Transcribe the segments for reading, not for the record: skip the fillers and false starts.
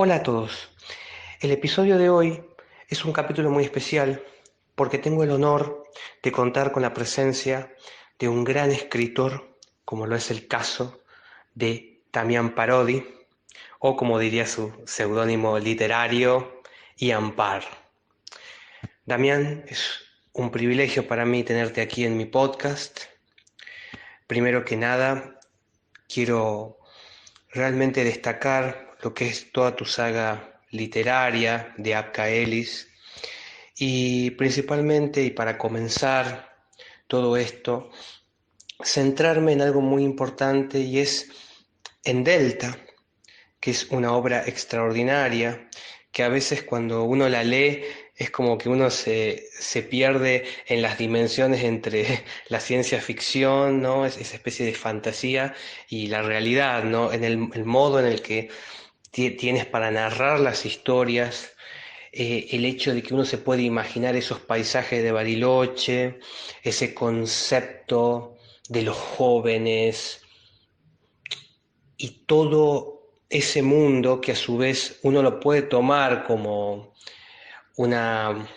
Hola a todos. El episodio de hoy es un capítulo muy especial porque tengo el honor de contar con la presencia de un gran escritor, como lo es el caso de Damián Parodi, o como diría su seudónimo literario, Ian Parr. Damián, es un privilegio para mí tenerte aquí en mi podcast. Primero que nada, quiero realmente destacar lo que es toda tu saga literaria de Abca Ellis y principalmente, y para comenzar todo esto, centrarme en algo muy importante y es en Delta, que es una obra extraordinaria, que a veces cuando uno la lee es como que uno se pierde en las dimensiones entre la ciencia ficción, ¿no? Esa especie de fantasía y la realidad, ¿no? En el modo en el que tienes para narrar las historias, el hecho de que uno se puede imaginar esos paisajes de Bariloche, ese concepto de los jóvenes y todo ese mundo que a su vez uno lo puede tomar como una,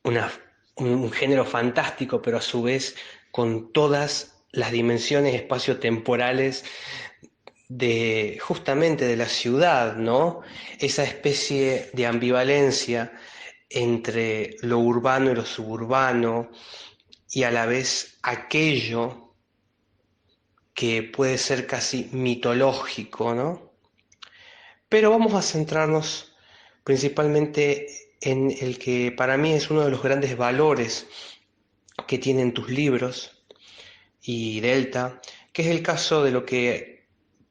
una- un género fantástico, pero a su vez con todas las dimensiones espaciotemporales de justamente de la ciudad, ¿no? Esa especie de ambivalencia entre lo urbano y lo suburbano y a la vez aquello que puede ser casi mitológico, ¿no? Pero vamos a centrarnos principalmente en el que para mí es uno de los grandes valores que tienen tus libros y Delta, que es el caso de lo que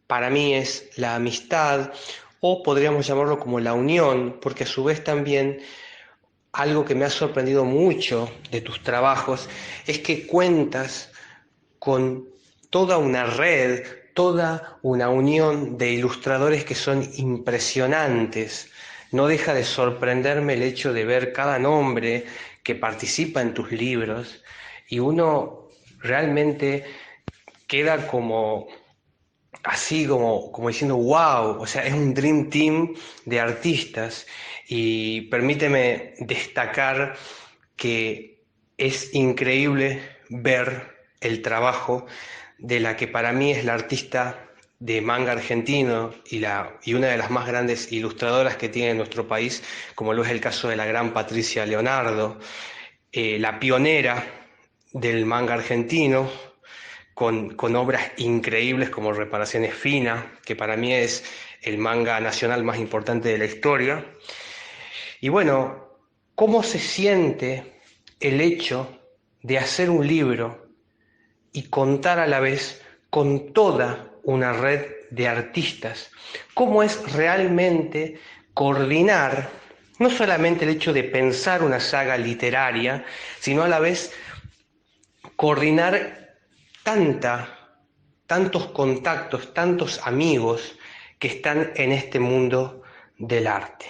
para mí es la amistad, o podríamos llamarlo como la unión, porque a su vez también algo que me ha sorprendido mucho de tus trabajos es que cuentas con toda una red, toda una unión de ilustradores que son impresionantes. No deja de sorprenderme el hecho de ver cada nombre que participa en tus libros y uno realmente queda como así como diciendo, wow, o sea, es un dream team de artistas y permíteme destacar que es increíble ver el trabajo de la que para mí es la artista de manga argentino y una de las más grandes ilustradoras que tiene nuestro país, como lo es el caso de la gran Patricia Leonardo, la pionera del manga argentino, con obras increíbles como Reparaciones Fina, que para mí es el manga nacional más importante de la historia. Y bueno, ¿cómo se siente el hecho de hacer un libro y contar a la vez con toda una red de artistas? ¿Cómo es realmente coordinar no solamente el hecho de pensar una saga literaria, sino a la vez coordinar tanta, tantos contactos, tantos amigos que están en este mundo del arte?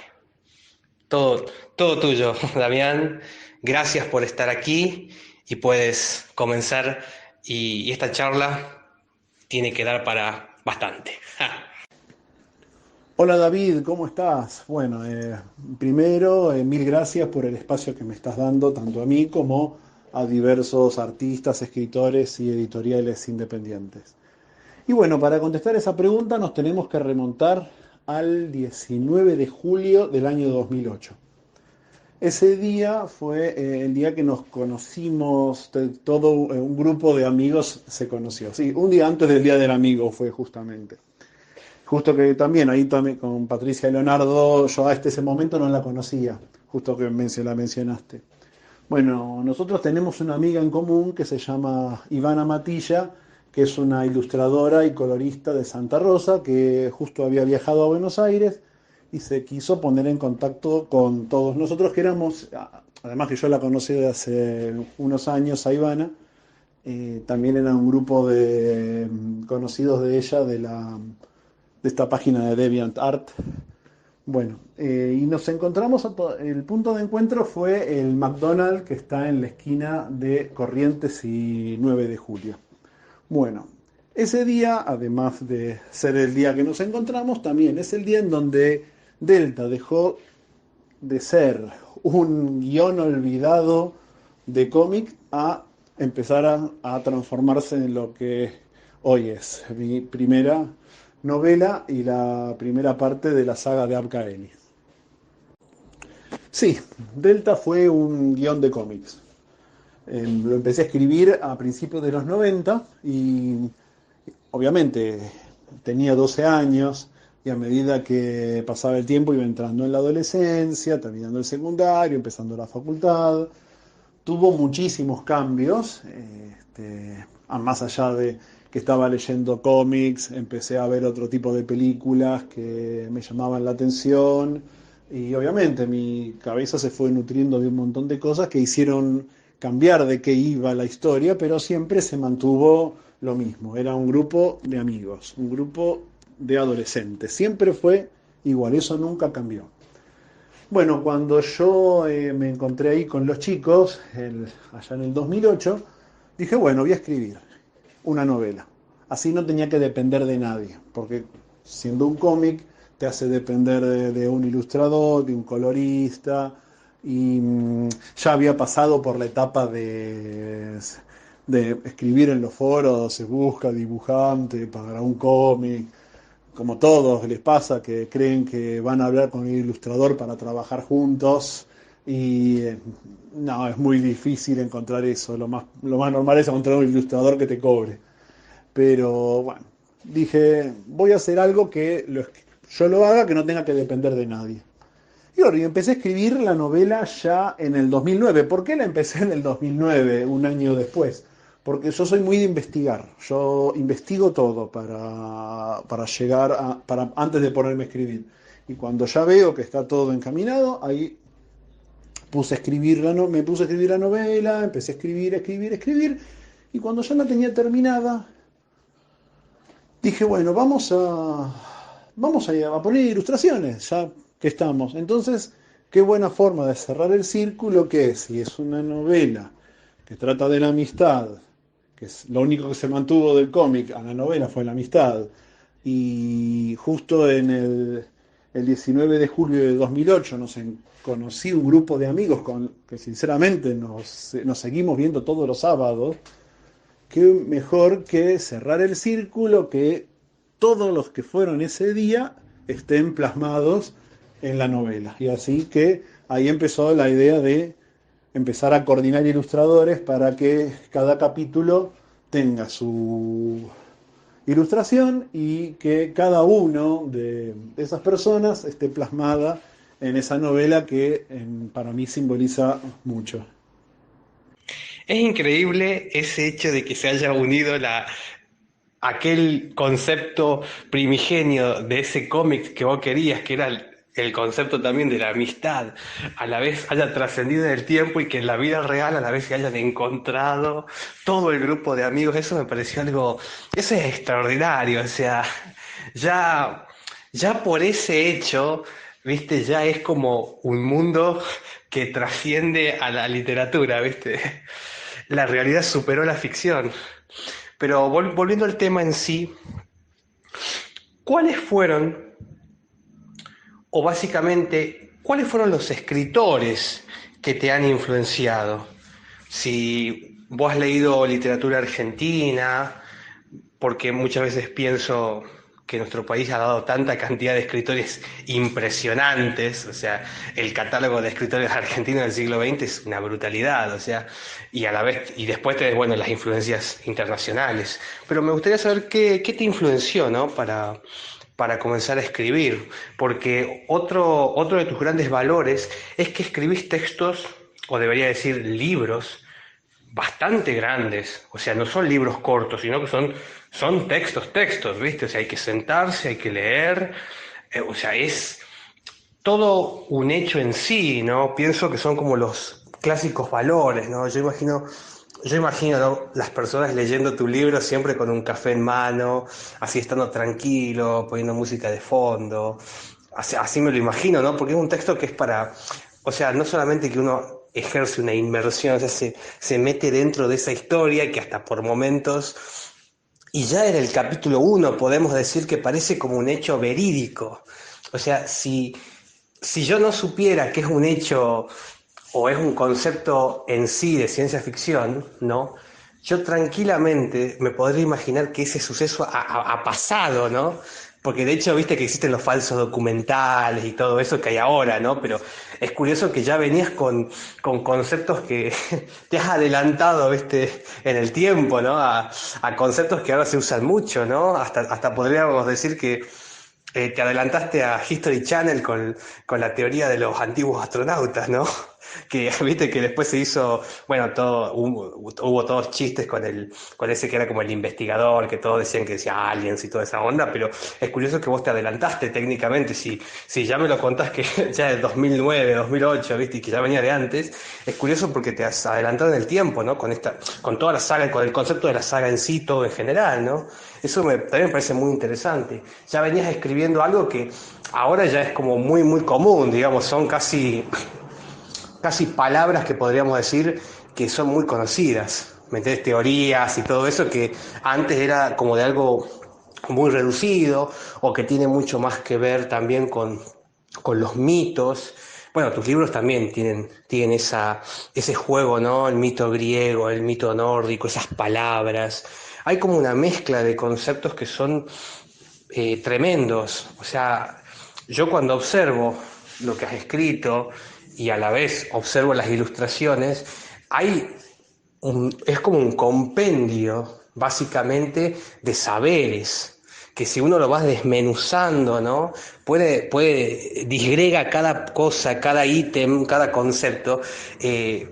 Todo, todo tuyo, Damián. Gracias por estar aquí y puedes comenzar y esta charla tiene que dar para bastante. Hola David, ¿cómo estás? Bueno, primero, mil gracias por el espacio que me estás dando, tanto a mí como a diversos artistas, escritores y editoriales independientes. Y bueno, para contestar esa pregunta nos tenemos que remontar al 19 de julio del año 2008. Ese día fue el día que nos conocimos, todo un grupo de amigos se conoció. Sí, un día antes del Día del Amigo fue justamente. Justo que también ahí también con Patricia Leonardo, yo hasta ese momento no la conocía, justo que la mencionaste. Bueno, nosotros tenemos una amiga en común que se llama Ivana Matilla, que es una ilustradora y colorista de Santa Rosa, que justo había viajado a Buenos Aires y se quiso poner en contacto con todos nosotros que éramos, además que yo la conocí de hace unos años a Ivana, también era un grupo de conocidos de ella de esta página de DeviantArt. Bueno, y nos encontramos, el punto de encuentro fue el McDonald's que está en la esquina de Corrientes y 9 de julio. Bueno, ese día, además de ser el día que nos encontramos, también es el día en donde Delta dejó de ser un guión olvidado de cómic a empezar a transformarse en lo que hoy es mi primera novela y la primera parte de la saga de Arca Ellis. Sí, Delta fue un guión de cómics. Lo empecé a escribir a principios de los 90 y obviamente tenía 12 años y a medida que pasaba el tiempo iba entrando en la adolescencia, terminando el secundario, empezando la facultad. Tuvo muchísimos cambios, más allá de que estaba leyendo cómics, empecé a ver otro tipo de películas que me llamaban la atención y obviamente mi cabeza se fue nutriendo de un montón de cosas que hicieron cambiar de qué iba la historia, pero siempre se mantuvo lo mismo. Era un grupo de amigos, un grupo de adolescentes. Siempre fue igual, eso nunca cambió. Bueno, cuando yo me encontré ahí con los chicos, allá en el 2008, dije, bueno, voy a escribir una novela. Así no tenía que depender de nadie, porque siendo un cómic te hace depender de un ilustrador, de un colorista, y ya había pasado por la etapa de escribir en los foros, se busca dibujante para un cómic, como todos les pasa, que creen que van a hablar con un ilustrador para trabajar juntos y no, es muy difícil encontrar eso. Lo más normal es encontrar un ilustrador que te cobre. Pero bueno, dije, voy a hacer algo que yo lo haga, que no tenga que depender de nadie. Y bueno, y empecé a escribir la novela ya en el 2009. ¿Por qué la empecé en el 2009, un año después? Porque yo soy muy de investigar. Yo investigo todo para llegar antes de ponerme a escribir. Y cuando ya veo que está todo encaminado, ahí me puse a escribir la novela, empecé a escribir. Y cuando ya la tenía terminada, dije, bueno, vamos a poner ilustraciones, ya que estamos. Entonces, qué buena forma de cerrar el círculo que es, si es una novela que trata de la amistad, que es lo único que se mantuvo del cómic a la novela fue la amistad, y justo el 19 de julio de 2008 conocí un grupo de amigos que sinceramente nos seguimos viendo todos los sábados. Qué mejor que cerrar el círculo, que todos los que fueron ese día estén plasmados en la novela. Y así que ahí empezó la idea de empezar a coordinar ilustradores para que cada capítulo tenga su ilustración y que cada uno de esas personas esté plasmada en esa novela que para mí simboliza mucho. Es increíble ese hecho de que se haya unido aquel concepto primigenio de ese cómic que vos querías, que era el concepto también de la amistad, a la vez haya trascendido en el tiempo y que en la vida real a la vez se hayan encontrado todo el grupo de amigos. Eso me pareció eso es extraordinario, o sea, ya, ya por ese hecho, viste, ya es como un mundo que trasciende a la literatura, viste. La realidad superó la ficción. Pero volviendo al tema en sí, ¿cuáles fueron, o básicamente, cuáles fueron los escritores que te han influenciado? Si vos has leído literatura argentina, porque muchas veces pienso que nuestro país ha dado tanta cantidad de escritores impresionantes, o sea, el catálogo de escritores argentinos del siglo XX es una brutalidad, o sea, y a la vez, y después tenés, bueno, las influencias internacionales. Pero me gustaría saber qué te influenció, ¿no? Para comenzar a escribir, porque otro de tus grandes valores es que escribís textos, o debería decir libros, bastante grandes, o sea, no son libros cortos, sino que son textos, ¿viste? O sea, hay que sentarse, hay que leer, o sea, es todo un hecho en sí, ¿no? Pienso que son como los clásicos valores, ¿no? Yo imagino, ¿no? Las personas leyendo tu libro siempre con un café en mano, así estando tranquilo, poniendo música de fondo, así me lo imagino, ¿no? Porque es un texto que es o sea, no solamente que uno ejerce una inmersión, o sea, se mete dentro de esa historia que hasta por momentos, y ya en el capítulo 1 podemos decir que parece como un hecho verídico. O sea, si yo no supiera que es un hecho o es un concepto en sí de ciencia ficción, ¿no? Yo tranquilamente me podría imaginar que ese suceso ha pasado, ¿no? Porque de hecho, viste que existen los falsos documentales y todo eso que hay ahora, ¿no? Pero es curioso que ya venías con conceptos que te has adelantado, viste, en el tiempo, ¿no? A conceptos que ahora se usan mucho, ¿no? Hasta podríamos decir que te adelantaste a History Channel con la teoría de los antiguos astronautas, ¿no? Que viste que después se hizo, bueno, hubo todos chistes con ese que era como el investigador, que todos decían que decía aliens y toda esa onda, pero es curioso que vos te adelantaste técnicamente, si ya me lo contás que ya es 2009, 2008, viste, y que ya venía de antes, es curioso porque te has adelantado en el tiempo, ¿no? Con toda la saga, con el concepto de la saga en sí, todo en general, ¿no? También me parece muy interesante. Ya venías escribiendo algo que ahora ya es como muy, muy común, digamos, son casi palabras que podríamos decir que son muy conocidas, ¿me entendés? Teorías y todo eso que antes era como de algo muy reducido o que tiene mucho más que ver también con los mitos. Bueno, tus libros también tienen ese juego, ¿no? El mito griego, el mito nórdico, esas palabras. Hay como una mezcla de conceptos que son tremendos. O sea, yo cuando observo lo que has escrito y a la vez observo las ilustraciones, es como un compendio, básicamente, de saberes, que si uno lo va desmenuzando, ¿no? Disgrega cada cosa, cada ítem, cada concepto, eh,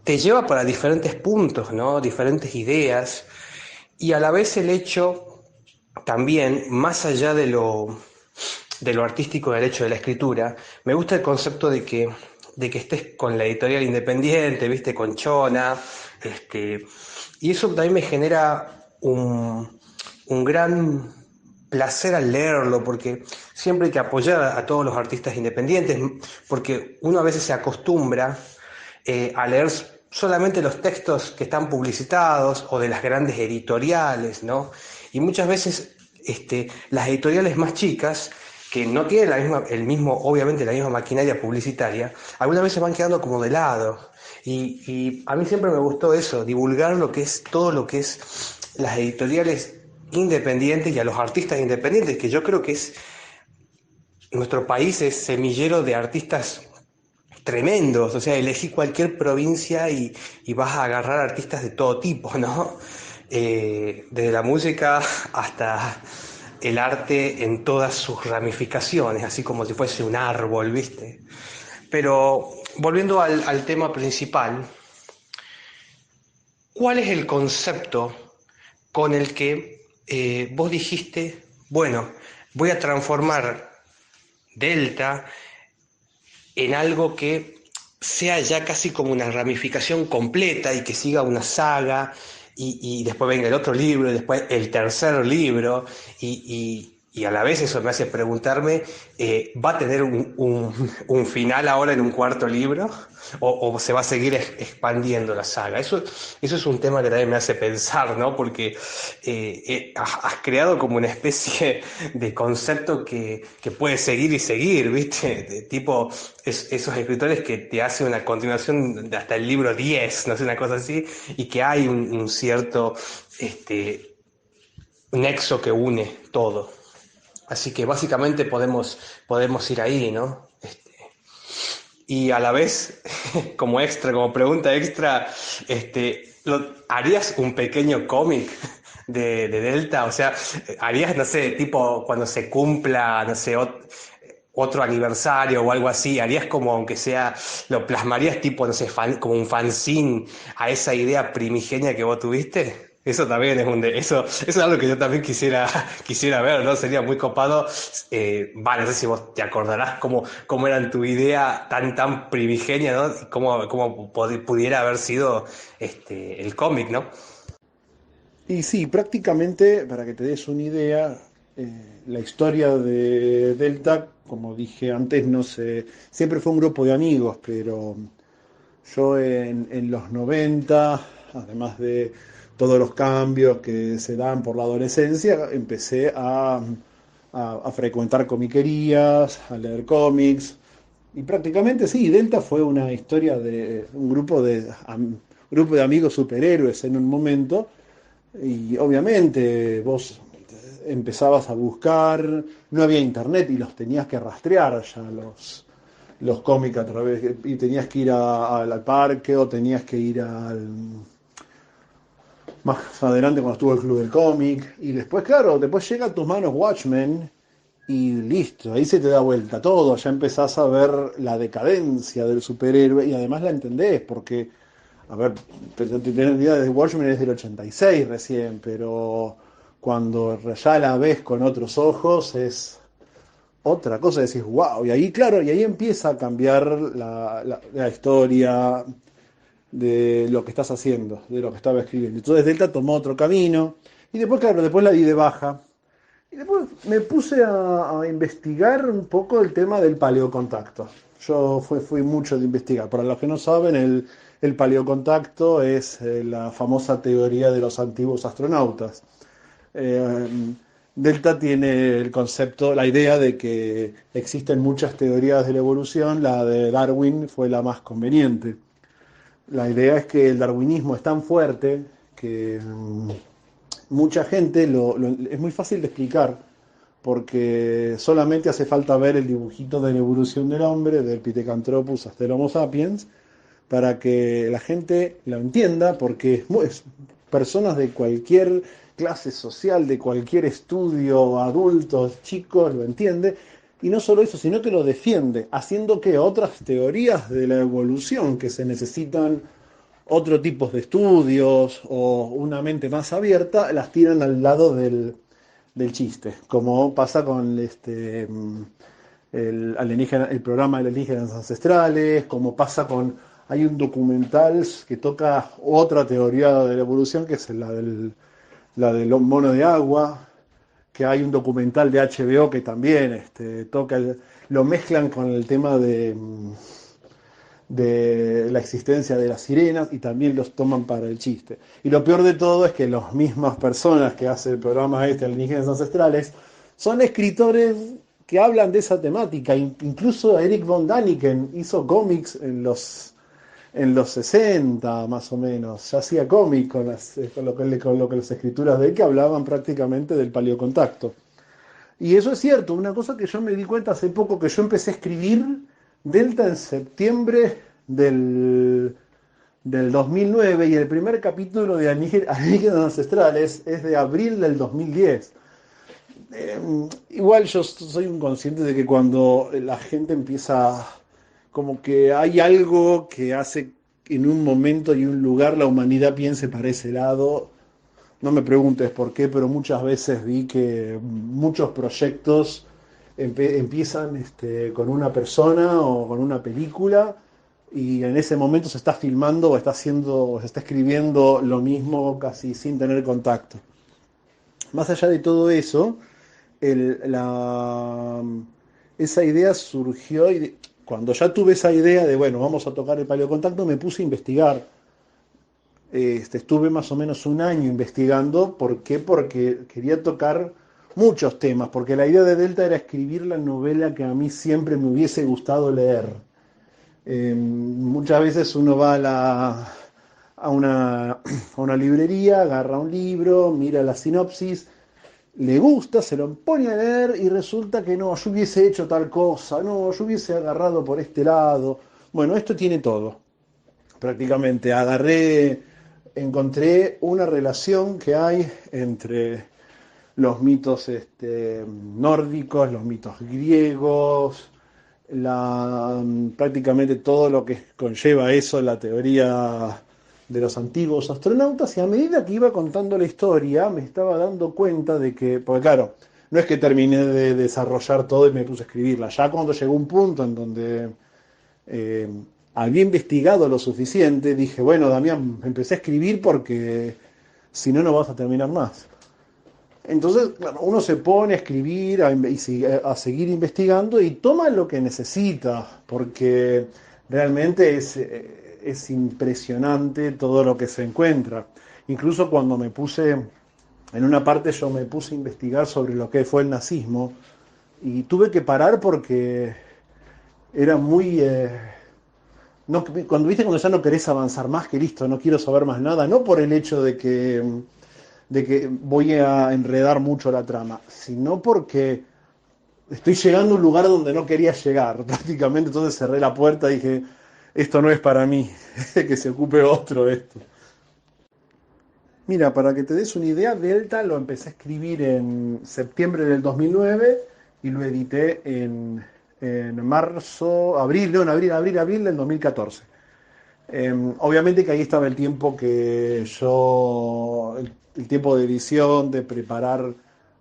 te lleva para diferentes puntos, ¿no? Diferentes ideas, y a la vez el hecho también, más allá de lo artístico del hecho de la escritura, me gusta el concepto de que estés con la editorial independiente, viste, con Chona, y eso también me genera un gran placer al leerlo, porque siempre hay que apoyar a todos los artistas independientes, porque uno a veces se acostumbra a leer solamente los textos que están publicitados o de las grandes editoriales, ¿no? Y muchas veces las editoriales más chicas, que no tienen obviamente la misma maquinaria publicitaria, algunas veces van quedando como de lado. Y a mí siempre me gustó eso, divulgar todo lo que es las editoriales independientes y a los artistas independientes, que yo creo que nuestro país es semillero de artistas tremendos, o sea, elegí cualquier provincia y vas a agarrar artistas de todo tipo, ¿no? Desde la música hasta el arte en todas sus ramificaciones, así como si fuese un árbol, ¿viste? Pero volviendo al tema principal, ¿cuál es el concepto con el que vos dijiste, bueno, voy a transformar Delta en algo que sea ya casi como una ramificación completa y que siga una saga y después venga el otro libro y después el tercer libro y a la vez eso me hace preguntarme, ¿va a tener un final ahora en un cuarto libro? ¿O se va a seguir expandiendo la saga? Eso es un tema que también me hace pensar, ¿no? Porque has creado como una especie de concepto que puede seguir y seguir, ¿viste? Tipo esos escritores que te hacen una continuación de hasta el libro 10, no sé, una cosa así, y que hay un cierto nexo que une todo. Así que básicamente podemos ir ahí, ¿no? Y a la vez, como pregunta extra, ¿harías un pequeño cómic de Delta? O sea, ¿harías, no sé, tipo cuando se cumpla, no sé, otro aniversario o algo así? ¿Harías como, aunque sea, lo plasmarías tipo, no sé, como un fanzine a esa idea primigenia que vos tuviste? Eso también eso es algo que yo también quisiera ver, ¿no? Sería muy copado. No sé si vos te acordarás cómo era tu idea tan primigenia, ¿no? Y cómo pudiera haber sido el cómic, ¿no? Y sí, prácticamente, para que te des una idea, la historia de Delta, como dije antes, no sé, siempre fue un grupo de amigos, pero yo en los 90, además de todos los cambios que se dan por la adolescencia, empecé a a frecuentar comiquerías, a leer cómics. Y prácticamente sí, Delta fue una historia de un grupo de amigos superhéroes en un momento. Y obviamente vos empezabas a buscar, no había internet y los tenías que rastrear ya los cómics a través, y tenías que ir al parque o tenías que ir más adelante cuando estuvo el Club del Cómic. Y después, claro, después llega a tus manos Watchmen y listo, ahí se te da vuelta todo, ya empezás a ver la decadencia del superhéroe y además la entendés, porque, a ver, tenés idea de Watchmen es del 86 recién, pero cuando ya la ves con otros ojos es otra cosa, decís, wow, y ahí, claro, y ahí empieza a cambiar la historia de lo que estás haciendo, de lo que estaba escribiendo. Entonces Delta tomó otro camino, y después, claro, después la di de baja. Y después me puse a investigar un poco el tema del paleocontacto. Yo fui mucho de investigar. Para los que no saben, el paleocontacto es la famosa teoría de los antiguos astronautas. Eh, Delta tiene el concepto, la idea de que existen muchas teorías de la evolución, la de Darwin fue la más conveniente. La idea es que el darwinismo es tan fuerte que mucha gente es muy fácil de explicar porque solamente hace falta ver el dibujito de la evolución del hombre, del Pithecanthropus hasta el Homo sapiens, para que la gente lo entienda, porque personas de cualquier clase social, de cualquier estudio, adultos, chicos, lo entiende, y no solo eso, sino que lo defiende, haciendo que otras teorías de la evolución que se necesitan otro tipo de estudios o una mente más abierta, las tiran al lado del chiste, como pasa con el programa de alienígenas ancestrales, como pasa con, hay un documental que toca otra teoría de la evolución, que es la del mono de agua, que hay un documental de HBO que también toca, lo mezclan con el tema de la existencia de las sirenas y también los toman para el chiste. Y lo peor de todo es que las mismas personas que hacen el programa Alienígenas Ancestrales son escritores que hablan de esa temática. Incluso Eric von Daniken hizo cómics en los 60 más o menos. Ya hacía cómics con las escrituras de él que hablaban prácticamente del paleocontacto. Y eso es cierto, una cosa que yo me di cuenta hace poco, que yo empecé a escribir Delta en septiembre del, del 2009 y el primer capítulo de Alienígenas Ancestrales es de abril del 2010. Igual yo soy un consciente de que cuando la gente empieza, como que hay algo que hace en un momento y un lugar la humanidad piense para ese lado. No me preguntes por qué, pero muchas veces vi que muchos proyectos empiezan con una persona o con una película y en ese momento se está filmando o está haciendo o se está escribiendo lo mismo casi sin tener contacto. Más allá de todo eso, el- la, esa idea surgió y cuando ya tuve esa idea de, bueno, vamos a tocar el paleocontacto, me puse a investigar. Estuve más o menos un año investigando. ¿Por qué? Porque quería tocar muchos temas, porque la idea de Delta era escribir la novela que a mí siempre me hubiese gustado leer. Muchas veces uno va a una, a una librería, agarra un libro, mira la sinopsis, le gusta, se lo pone a leer y resulta que no, yo hubiese hecho tal cosa, no, yo hubiese agarrado por este lado. Bueno, esto tiene todo. Prácticamente encontré una relación que hay entre los mitos nórdicos, los mitos griegos, prácticamente todo lo que conlleva eso, la teoría de los antiguos astronautas, y a medida que iba contando la historia me estaba dando cuenta de que, porque claro, no es que terminé de desarrollar todo y me puse a escribirla, ya cuando llegó un punto en donde eh, había investigado lo suficiente, dije, bueno, Damián, empecé a escribir porque si no, no vas a terminar más. Entonces, claro, uno se pone a escribir, a seguir investigando y toma lo que necesita, porque realmente es impresionante todo lo que se encuentra. Incluso cuando me puse en una parte yo me puse a investigar sobre lo que fue el nazismo y tuve que parar porque era muy... no, cuando ya no querés avanzar más que listo, no quiero saber más nada, no por el hecho de que voy a enredar mucho la trama, sino porque estoy llegando a un lugar donde no quería llegar, prácticamente, entonces cerré la puerta y dije, esto no es para mí, que se ocupe otro de esto. Mira, para que te des una idea, Delta lo empecé a escribir en septiembre del 2009 y lo edité en marzo, abril, no, en abril del 2014. Obviamente que ahí estaba el tiempo que yo, el tiempo de edición, de preparar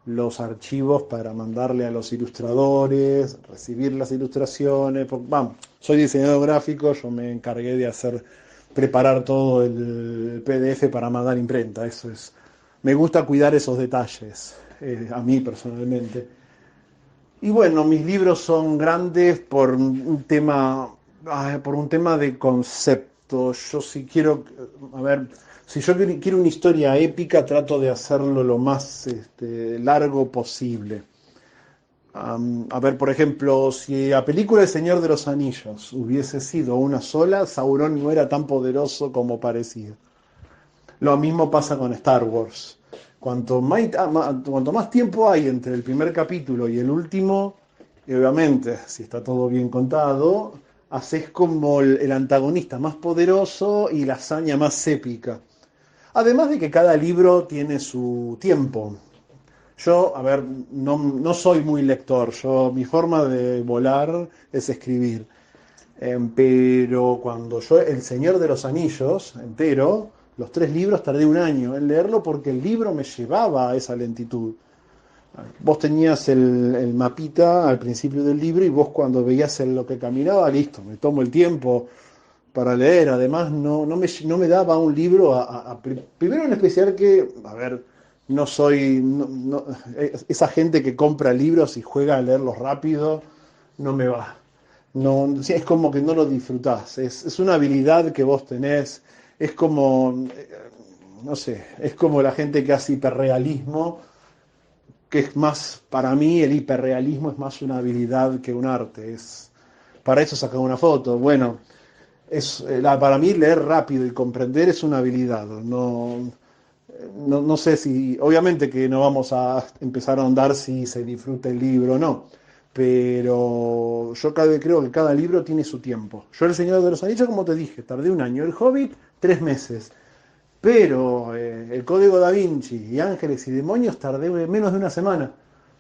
los archivos para mandarle a los ilustradores, recibir las ilustraciones. Vamos, soy diseñador gráfico, yo me encargué de hacer, preparar todo el PDF para mandar a imprenta. Eso es, me gusta cuidar esos detalles, a mí personalmente. Y bueno, mis libros son grandes por un tema de concepto. Yo si quiero, a ver, si yo quiero una historia épica, trato de hacerlo lo más largo posible. A ver, por ejemplo, si la película El Señor de los Anillos hubiese sido una sola, Sauron no era tan poderoso como parecía. Lo mismo pasa con Star Wars. Cuanto más tiempo hay entre el primer capítulo y el último, y obviamente, si está todo bien contado, haces como el antagonista más poderoso y la hazaña más épica. Además de que cada libro tiene su tiempo. Yo, a ver, no soy muy lector. Mi forma de volar es escribir. Pero cuando yo, El Señor de los Anillos, entero, los 3 libros tardé un año en leerlo porque el libro me llevaba a esa lentitud. Vos tenías el mapita al principio del libro y vos cuando veías lo que caminaba, listo, me tomo el tiempo para leer. Además, no me daba un libro primero en especial que, a ver, no soy... esa gente que compra libros y juega a leerlos rápido, no me va. No, sí, es como que no lo disfrutás. Es una habilidad que vos tenés. Es como, no sé, es como la gente que hace hiperrealismo, que es más, para mí el hiperrealismo es más una habilidad que un arte. Para eso sacar una foto. Bueno, para mí leer rápido y comprender es una habilidad. No sé si, obviamente que no vamos a empezar a ahondar si se disfruta el libro o no, pero yo creo que cada libro tiene su tiempo. Yo El Señor de los Anillos, como te dije, tardé un año. El Hobbit, 3 meses. Pero el Código Da Vinci y Ángeles y Demonios tardé menos de una semana.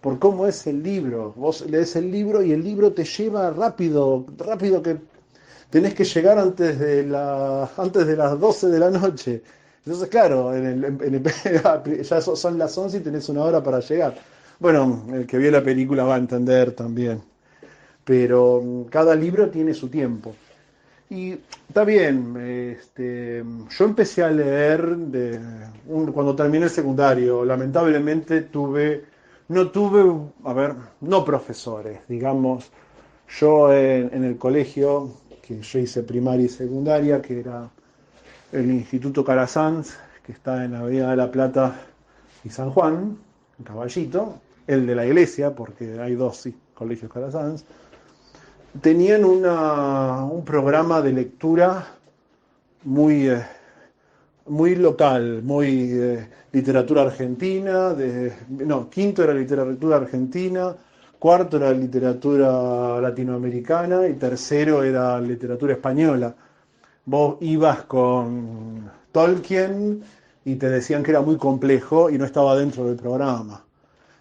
Por cómo es el libro. Vos lees el libro y el libro te lleva rápido, rápido que tenés que llegar antes de las 12 de la noche. Entonces, claro, ya son las 11 y tenés una hora para llegar. Bueno, el que vio la película va a entender también. Pero cada libro tiene su tiempo. Y está bien, yo empecé a leer cuando terminé el secundario. Lamentablemente no tuve, a ver, no profesores, digamos. Yo en el colegio, que yo hice primaria y secundaria, que era el Instituto Calasanz, que está en la Avenida de la Plata y San Juan, en Caballito, el de la iglesia, porque hay dos sí, colegios Calasanz, tenían un programa de lectura muy, muy local, muy literatura argentina, no, quinto era literatura argentina, cuarto era literatura latinoamericana y tercero era literatura española. Vos ibas con Tolkien y te decían que era muy complejo y no estaba dentro del programa.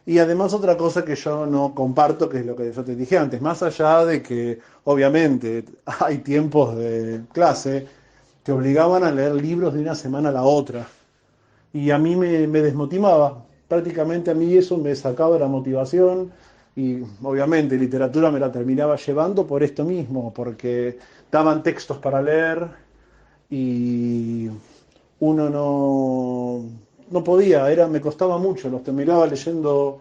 Y además otra cosa que yo no comparto, que es lo que yo te dije antes, más allá de que obviamente hay tiempos de clase, te obligaban a leer libros de una semana a la otra. Y a mí me desmotivaba. Prácticamente a mí eso me sacaba la motivación y obviamente literatura me la terminaba llevando por esto mismo, porque daban textos para leer y uno no podía, me costaba mucho, los terminaba leyendo,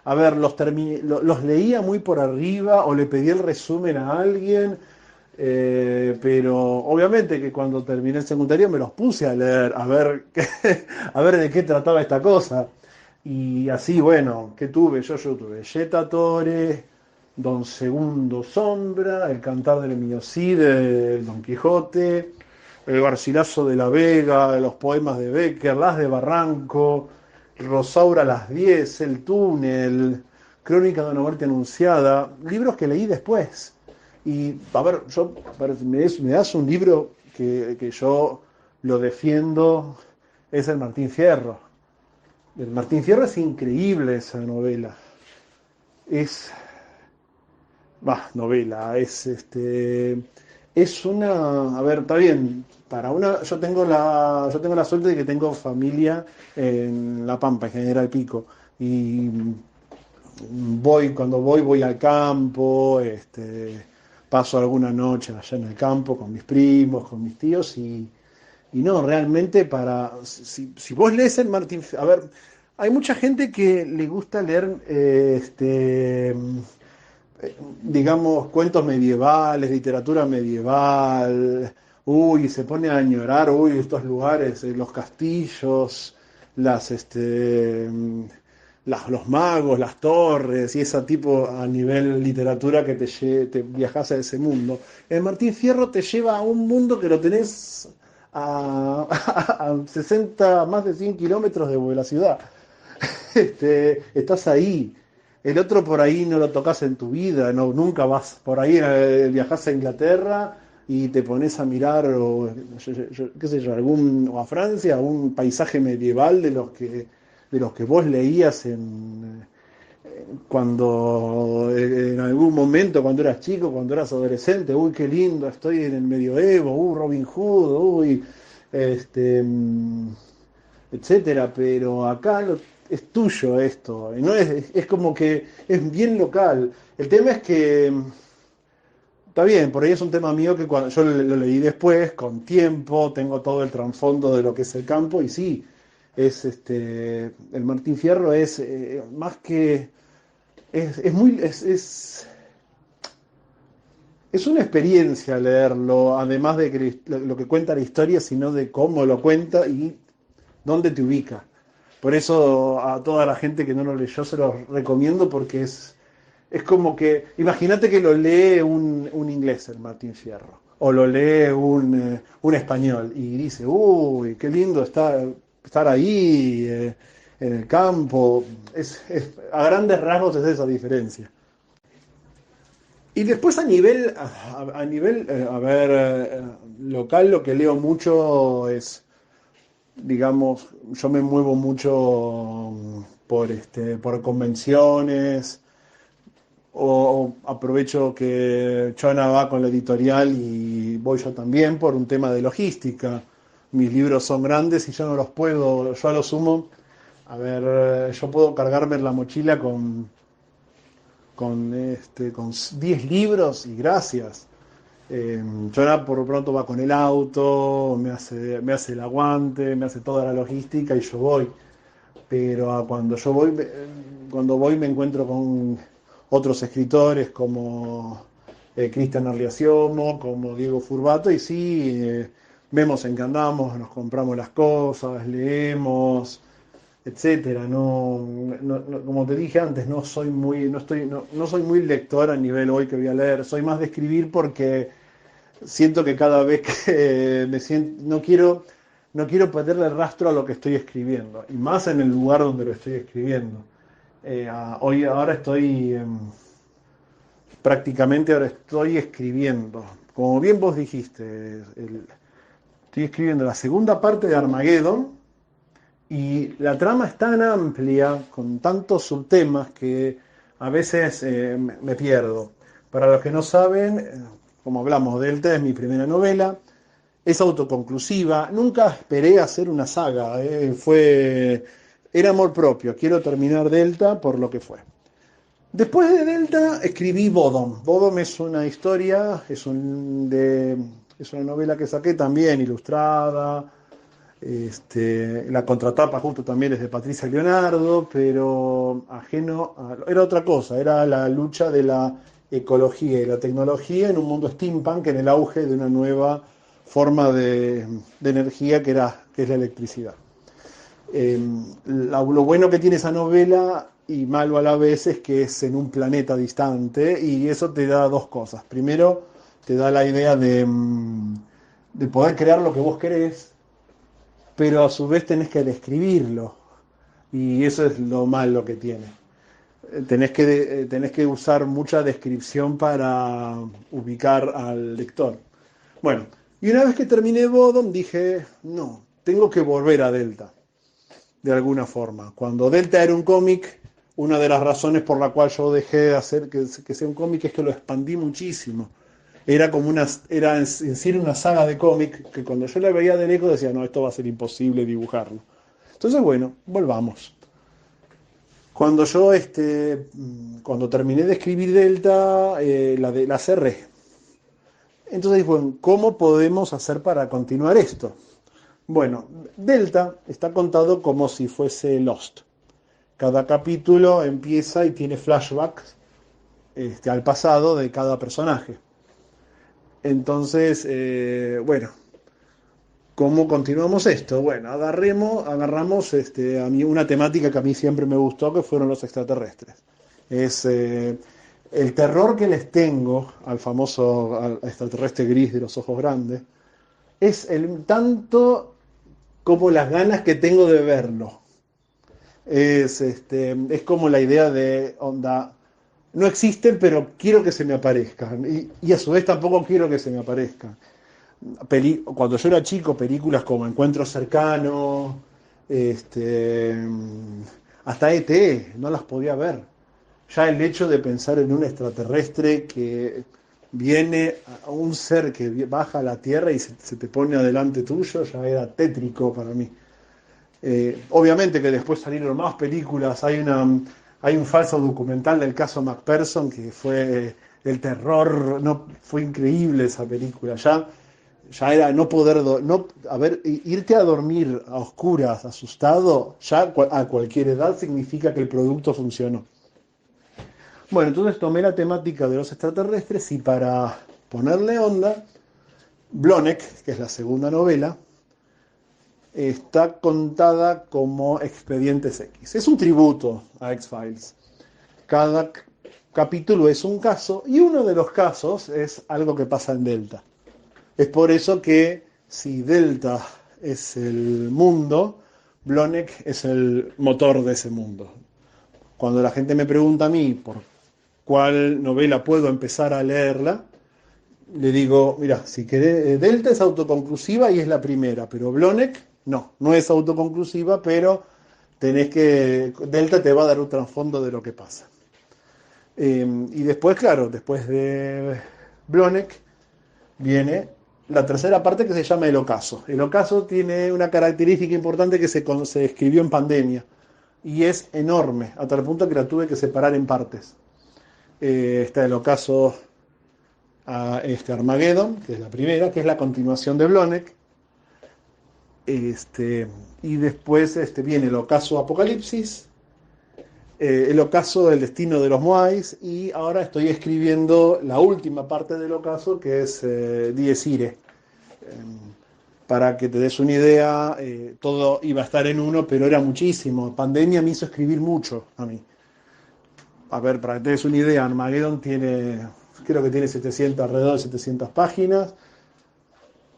a ver, los leía muy por arriba o le pedía el resumen a alguien, pero obviamente que cuando terminé el secundario me los puse a leer, a ver, a ver de qué trataba esta cosa. Y así, bueno, ¿qué tuve? Yo tuve Jetta Tore, Don Segundo Sombra, El Cantar del Mío Cid, el Don Quijote, El Garcilaso de la Vega, los poemas de Becker, Las de Barranco, Rosaura a las 10, El Túnel, Crónica de una muerte anunciada, libros que leí después. Y, a ver, me das un libro que yo lo defiendo, es el Martín Fierro. El Martín Fierro es increíble esa novela. Es, novela, es una, a ver, está bien, para una, yo tengo la suerte de que tengo familia en La Pampa, en General Pico, y voy al campo, paso alguna noche allá en el campo con mis primos, con mis tíos, y no, realmente si vos lees el Martín, a ver, hay mucha gente que le gusta leer, digamos, cuentos medievales, literatura medieval, uy, se pone a añorar, uy, estos lugares, los castillos, las, los magos, las torres y ese tipo a nivel literatura que te viajas a ese mundo. El Martín Fierro te lleva a un mundo que lo tenés a 60, más de 100 kilómetros de la ciudad. Estás ahí. El otro por ahí no lo tocas en tu vida, no, nunca vas por ahí, viajás a Inglaterra y te pones a mirar, o, qué sé yo, o a Francia, un paisaje medieval de los que vos leías cuando en algún momento, cuando eras chico, cuando eras adolescente, uy, qué lindo, estoy en el medioevo, Robin Hood, uy, este, mm, etcétera, pero acá es tuyo esto, y no es como que es bien local. El tema es que está bien, por ahí es un tema mío que cuando yo lo leí después, con tiempo, tengo todo el trasfondo de lo que es el campo, y sí, el Martín Fierro es más que es muy es una experiencia leerlo, además de que lo que cuenta la historia, sino de cómo lo cuenta y dónde te ubica. Por eso a toda la gente que no lo leyó se lo recomiendo porque es como que, imagínate que lo lee un inglés el Martín Fierro, o lo lee un español y dice, uy, qué lindo estar ahí en el campo. A grandes rasgos es esa diferencia. Y después a ver, local, lo que leo mucho es, digamos, yo me muevo mucho por convenciones, o aprovecho que Chona va con la editorial y voy yo también por un tema de logística. Mis libros son grandes y yo no los puedo, yo a lo sumo, a ver, yo puedo cargarme en la mochila con 10 libros y gracias. Jonah por lo pronto va con el auto, me hace el aguante, me hace toda la logística y yo voy. Pero cuando voy me encuentro con otros escritores como Cristian Arliaciono, como Diego Furbato, y sí, vemos en qué andamos, nos compramos las cosas, leemos, etcétera. Como te dije antes, no soy muy lector a nivel hoy que voy a leer, soy más de escribir porque siento que cada vez que me siento, no quiero perderle el rastro a lo que estoy escribiendo, y más en el lugar donde lo estoy escribiendo. Ahora prácticamente ahora estoy escribiendo, como bien vos dijiste, estoy escribiendo la segunda parte de Armageddon, y la trama es tan amplia, con tantos subtemas, que a veces me pierdo. Para los que no saben, como hablamos, Delta es mi primera novela, es autoconclusiva, nunca esperé hacer una saga, era amor propio, quiero terminar Delta por lo que fue. Después de Delta escribí Bodom. Bodom es una historia, es una novela que saqué también ilustrada. La contratapa justo también es de Patricia Leonardo, pero era otra cosa, era la lucha de la ecología y la tecnología en un mundo steampunk, en el auge de una nueva forma de energía que es la electricidad. Lo bueno que tiene esa novela y malo a la vez es que es en un planeta distante y eso te da dos cosas. Primero, te da la idea de poder crear lo que vos querés, pero a su vez tenés que describirlo y eso es lo malo que tiene. Tenés que usar mucha descripción para ubicar al lector. Bueno, y una vez que terminé Bodom dije, no, tengo que volver a Delta de alguna forma. Cuando Delta era un cómic, una de las razones por la cual yo dejé de hacer que sea un cómic es que lo expandí muchísimo. Era en sí una saga de cómic que cuando yo la veía de lejos decía, no, esto va a ser imposible dibujarlo. Entonces, bueno, volvamos. Cuando terminé de escribir Delta, la cerré. Entonces, bueno, ¿cómo podemos hacer para continuar esto? Bueno, Delta está contado como si fuese Lost. Cada capítulo empieza y tiene flashbacks al pasado de cada personaje. Entonces, bueno, ¿cómo continuamos esto? Bueno, agarramos a mí una temática que a mí siempre me gustó, que fueron los extraterrestres. Es el terror que les tengo al extraterrestre gris de los ojos grandes, es el tanto como las ganas que tengo de verlo. Es como la idea de, onda, no existen, pero quiero que se me aparezcan. Y a su vez tampoco quiero que se me aparezcan. Cuando yo era chico, películas como Encuentro Cercano, este, hasta ET, no las podía ver. Ya el hecho de pensar en un extraterrestre que viene a un ser que baja a la Tierra y se te pone adelante tuyo, ya era tétrico para mí. Obviamente que después salieron más películas, hay un falso documental del caso McPherson que fue el terror, no, fue increíble esa película, ya era no poder, irte a dormir a oscuras, asustado, ya a cualquier edad significa que el producto funcionó. Bueno, entonces tomé la temática de los extraterrestres y para ponerle onda, Blonek, que es la segunda novela, está contada como Expedientes X. Es un tributo a X-Files. Cada capítulo es un caso y uno de los casos es algo que pasa en Delta. Es por eso que si Delta es el mundo, Blonek es el motor de ese mundo. Cuando la gente me pregunta a mí por cuál novela puedo empezar a leerla, le digo, mira, si querés, Delta es autoconclusiva y es la primera, pero Blonek no es autoconclusiva, pero Delta te va a dar un trasfondo de lo que pasa. Y después, claro, después de Blonek viene la tercera parte que se llama El Ocaso. El Ocaso tiene una característica importante que se escribió en pandemia y es enorme, hasta el punto que la tuve que separar en partes. Está El Ocaso a Armageddon, que es la primera, que es la continuación de Blonek. Y después viene El Ocaso Apocalipsis, El Ocaso del Destino de los Moais, y ahora estoy escribiendo la última parte del Ocaso, que es Dies Irae. Para que te des una idea, todo iba a estar en uno, pero era muchísimo. Pandemia me hizo escribir mucho a mí. A ver, para que te des una idea, Armageddon creo que tiene 700, alrededor de 700 páginas.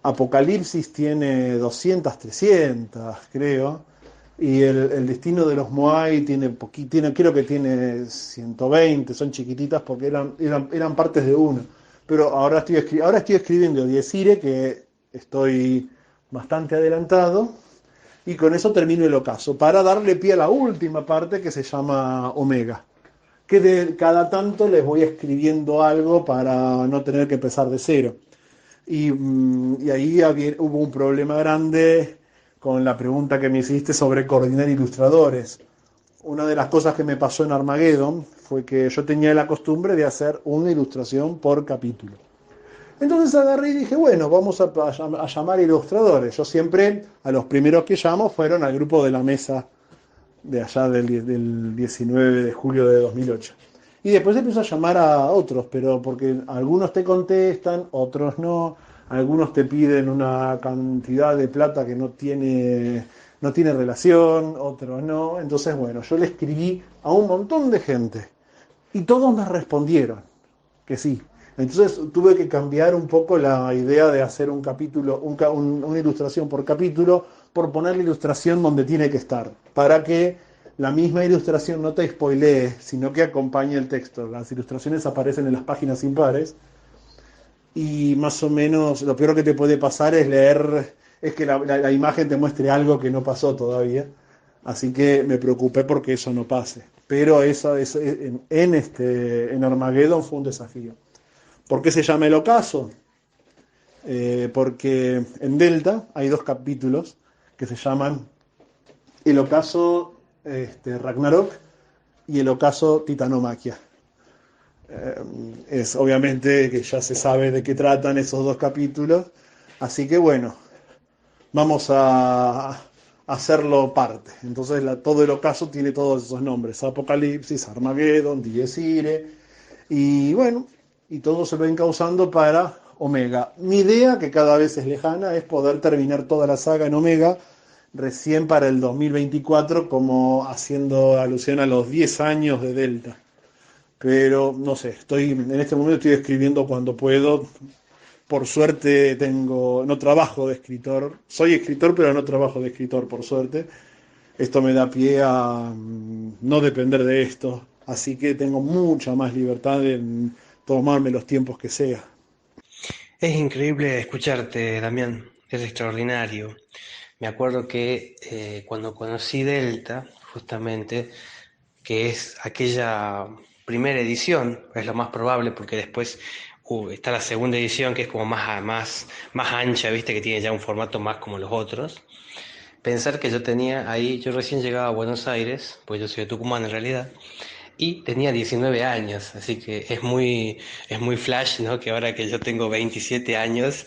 Apocalipsis tiene 200, 300, creo. Y el Destino de los Moai creo que tiene 120, son chiquititas porque eran partes de uno. Pero ahora estoy escribiendo Dies Irae, que estoy bastante adelantado, y con eso termino El Ocaso, para darle pie a la última parte que se llama Omega, que de cada tanto les voy escribiendo algo para no tener que empezar de cero. Y ahí hubo un problema grande con la pregunta que me hiciste sobre coordinar ilustradores. Una de las cosas que me pasó en Armageddon fue que yo tenía la costumbre de hacer una ilustración por capítulo. Entonces agarré y dije, bueno, vamos a llamar ilustradores. Yo siempre, a los primeros que llamo fueron al grupo de la mesa de allá del 19 de julio de 2008. Y después empiezo a llamar a otros, pero porque algunos te contestan, otros no. Algunos te piden una cantidad de plata que no tiene no tiene relación, otro no. Entonces, bueno, yo le escribí a un montón de gente y todos me respondieron que sí. Entonces tuve que cambiar un poco la idea de hacer un capítulo, una ilustración por capítulo, por poner la ilustración donde tiene que estar, para que la misma ilustración no te spoilee, sino que acompañe el texto. Las ilustraciones aparecen en las páginas impares y más o menos lo peor que te puede pasar es leer, es que la imagen te muestre algo que no pasó todavía. Así que me preocupé porque eso no pase. Pero eso en Armageddon fue un desafío. ¿Por qué se llama El Ocaso? Porque en Delta hay dos capítulos que se llaman El Ocaso Ragnarok y El Ocaso Titanomaquia. Es obviamente que ya se sabe de qué tratan esos dos capítulos, así que bueno, vamos a hacerlo parte. Entonces todo el ocaso tiene todos esos nombres: Apocalipsis, Armageddon, Dies Irae, y bueno, y todo se va encauzando para Omega. Mi idea, que cada vez es lejana, es poder terminar toda la saga en Omega recién para el 2024, como haciendo alusión a los 10 años de Delta. Pero no sé, en este momento estoy escribiendo cuando puedo. Por suerte no trabajo de escritor. Soy escritor, pero no trabajo de escritor, por suerte. Esto me da pie a no depender de esto. Así que tengo mucha más libertad en tomarme los tiempos que sea. Es increíble escucharte, Damián, es extraordinario. Me acuerdo que cuando conocí Delta, justamente, que es aquella primera edición, es lo más probable porque después está la segunda edición que es como más ancha, viste, que tiene ya un formato más como los otros. Pensar que yo tenía ahí, yo recién llegaba a Buenos Aires, pues yo soy de Tucumán en realidad, y tenía 19 años, así que es muy flash, ¿no? Que ahora que yo tengo 27 años,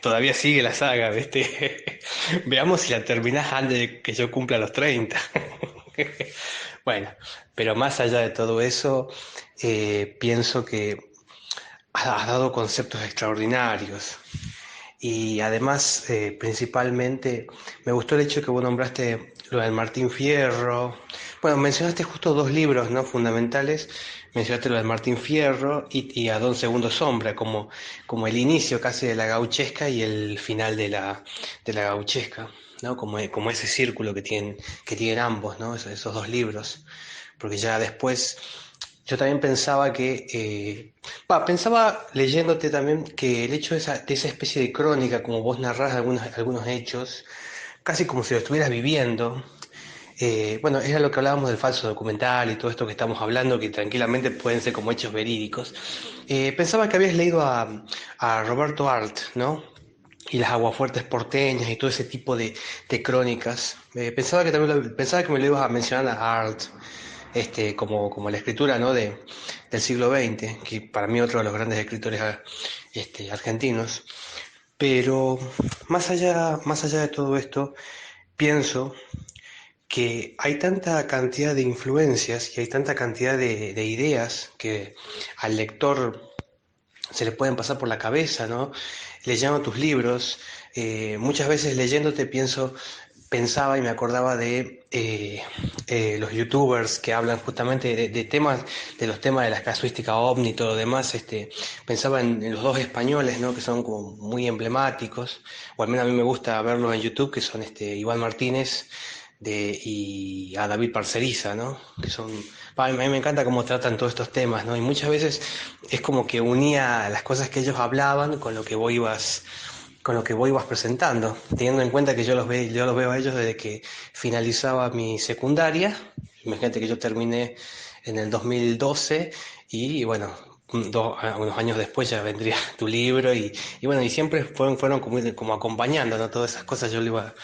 todavía sigue la saga, ¿viste? Veamos si la terminás antes de que yo cumpla los 30. Bueno, pero más allá de todo eso, pienso que has dado conceptos extraordinarios. Y además, principalmente, me gustó el hecho que vos nombraste lo del Martín Fierro. Bueno, mencionaste justo dos libros, ¿no? Fundamentales. Mencionaste lo del Martín Fierro y a Don Segundo Sombra, como el inicio casi de la gauchesca y el final de la gauchesca, ¿no? Como ese círculo que tienen ambos, ¿no? Esos dos libros. Porque ya después yo también pensaba pensaba leyéndote también que el hecho de esa especie de crónica, como vos narrás algunos hechos, casi como si lo estuvieras viviendo. Bueno, era lo que hablábamos del falso documental y todo esto que estamos hablando, que tranquilamente pueden ser como hechos verídicos. Pensaba que habías leído a Roberto Arlt, ¿no? Y las aguafuertes porteñas y todo ese tipo de crónicas. Pensaba que me lo ibas a mencionar a Arlt, como la escritura, ¿no? Del siglo XX, que para mí otro de los grandes escritores argentinos. Pero más allá de todo esto, pienso que hay tanta cantidad de influencias y hay tanta cantidad de ideas que al lector se le pueden pasar por la cabeza, ¿no? Leyendo tus libros, muchas veces leyéndote pensaba y me acordaba de los youtubers que hablan justamente de temas, de los temas de la casuística ovni y todo lo demás. Pensaba en los dos españoles, ¿no? Que son como muy emblemáticos, o al menos a mí me gusta verlos en YouTube, que son Iván Martínez y a David Parceriza, ¿no? Que son, a mí me encanta cómo tratan todos estos temas, ¿no? Y muchas veces es como que unía las cosas que ellos hablaban con lo que vos ibas presentando, teniendo en cuenta que yo los veo a ellos desde que finalizaba mi secundaria. Imagínate que yo terminé en el 2012 y bueno, unos años después ya vendría tu libro y bueno, y siempre fueron como acompañando, ¿no? Todas esas cosas yo lo iba,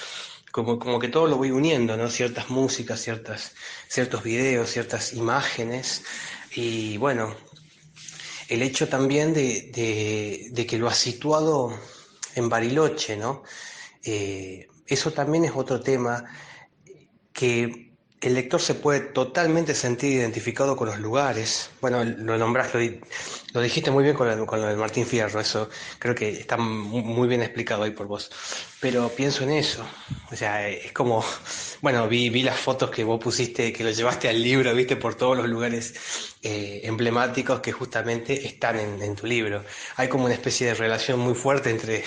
como que todo lo voy uniendo, ¿no? Ciertas músicas, ciertos videos, ciertas imágenes y bueno, el hecho también de que lo has situado en Bariloche, ¿no? Eso también es otro tema que el lector se puede totalmente sentir identificado con los lugares. Bueno, lo nombraste, lo dijiste muy bien con lo del Martín Fierro, eso creo que está muy bien explicado ahí por vos. Pero pienso en eso, o sea, es como, bueno, vi las fotos que vos pusiste, que lo llevaste al libro, viste, por todos los lugares emblemáticos que justamente están en tu libro. Hay como una especie de relación muy fuerte entre